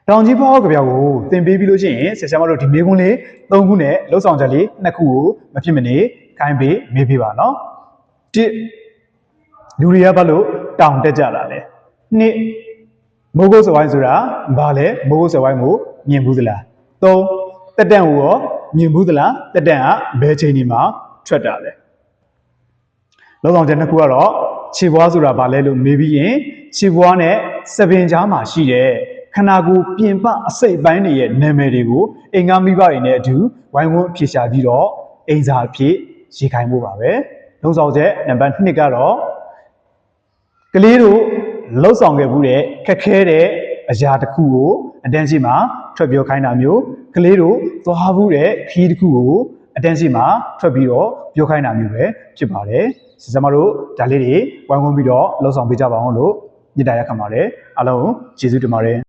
တောင်ကြီးဖောက်ကပြောက်ကိုသင်ပေးပြီးလို့ရှိရင်ဆရာမတို့ဒီမေးခွန်းလေး3ခုနဲ့လှုပ်ဆောင်ချက်လေး2ခုကိုမဖြစ်မနေခိုင်းပေးမေးပေးပါနော်1လူတွေကဘာလို့တောင်တက်ကြတာလဲ2မိုးကုတ်စဝိုင်းဆိုတာဘာလဲမိုးကုတ်စဝိုင်းကိုမြင်ဘူးသလား3တက်တန့်ကိုရောမြင်ဘူးသလားတက်တန့်ကဘယ်ချိန်ဒီမှာထွက်တာလဲလှုပ်ဆောင်ချက်2ခုကတော့ခြေပွားဆိုတာဘာလဲလို့မေးပြီးရင်ခြေပွားနဲ့စပင်ကြားမှာရှိတဲ့ခန္ဓာကိုယ်ပြင်ပအစိတ်အပိုင်းတွေရဲ့နာမည်တွေကိုအင်္ဂါမိဘတွေနဲ့အတူဝိုင်းဝန်းဖြေရှာပြီးတော့အင်္စာအဖြစ်ရေးခိုင်းဖို့ပါပဲလှုပ်ဆောင်ချက်နံပါတ်2ကတော့ကလေးတို့လှုပ်ဆောင်ခဲ့မှုတဲ့ခက်ခဲတဲ့အရာတစ်ခုကိုအတန်းရှိမှာထွက်ပြောခိုင်းတာမျိုးကလေးတို့သွားမှုတဲ့ခီးတစ်ခုကိုအတန်းရှိမှာထွက်ပြီးတော့ပြောခိုင်းတာမျိုးပဲဖြစ်ပါတယ်ဆရာမတို့ဒါလေးတွေဝိုင်းဝန်းပြီးတော့လှုပ်ဆောင်ပေးကြပါအောင်လို့ညစ်တာရက်ခံပါတယ်အားလုံးကျေးဇူးတင်ပါတယ်